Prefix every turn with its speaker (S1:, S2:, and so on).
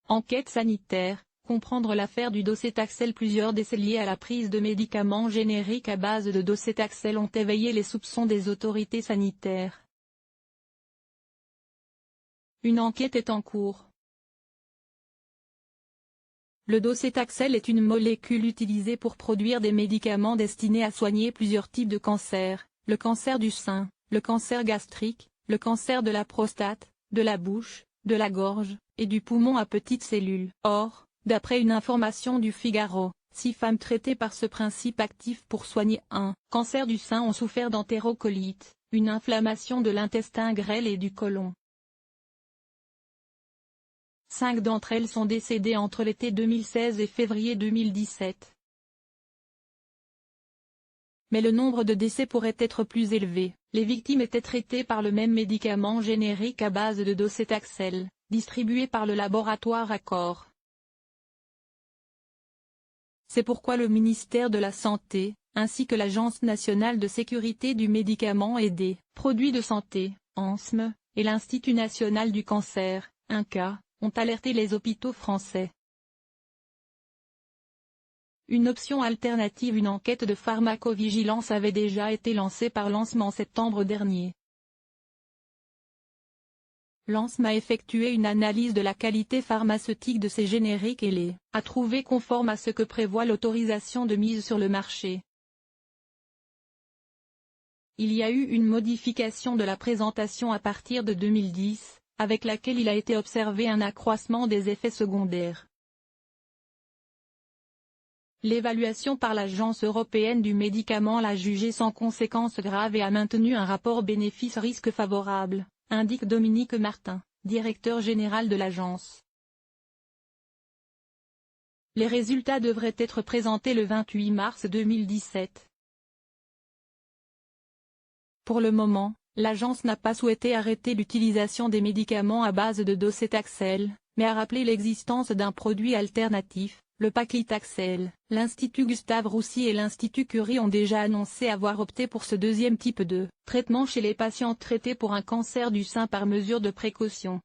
S1: Enquête sanitaire, comprendre l'affaire du docétaxel. Plusieurs décès liés à la prise de médicaments génériques à base de docétaxel ont éveillé les soupçons des autorités sanitaires. Une enquête est en cours. Le docétaxel est une molécule utilisée pour produire des médicaments destinés à soigner plusieurs types de cancers, le cancer du sein, le cancer gastrique, le cancer de la prostate, de la bouche, de la gorge, et du poumon à petites cellules. Or, d'après une information du Figaro, 6 femmes traitées par ce principe actif pour soigner un cancer du sein ont souffert d'entérocolite, une inflammation de l'intestin grêle et du côlon. 5 d'entre elles sont décédées entre l'été 2016 et février 2017. Mais le nombre de décès pourrait être plus élevé. Les victimes étaient traitées par le même médicament générique à base de docétaxel, distribué par le laboratoire Accor. C'est pourquoi le ministère de la Santé, ainsi que l'Agence nationale de sécurité du médicament et des produits de santé, ANSM, et l'Institut national du cancer, INCa, ont alerté les hôpitaux français. Une option alternative. Une enquête de pharmacovigilance avait déjà été lancée par l'ANSM en septembre dernier. L'ANSM a effectué une analyse de la qualité pharmaceutique de ces génériques et les a trouvés conformes à ce que prévoit l'autorisation de mise sur le marché. Il y a eu une modification de la présentation à partir de 2010, avec laquelle il a été observé un accroissement des effets secondaires. L'évaluation par l'Agence européenne du médicament l'a jugé sans conséquences graves et a maintenu un rapport bénéfice-risque favorable, indique Dominique Martin, directeur général de l'agence. Les résultats devraient être présentés le 28 mars 2017. Pour le moment, l'agence n'a pas souhaité arrêter l'utilisation des médicaments à base de docétaxel, mais a rappelé l'existence d'un produit alternatif, le paclitaxel. L'Institut Gustave Roussy et l'Institut Curie ont déjà annoncé avoir opté pour ce deuxième type de traitement chez les patients traités pour un cancer du sein par mesure de précaution.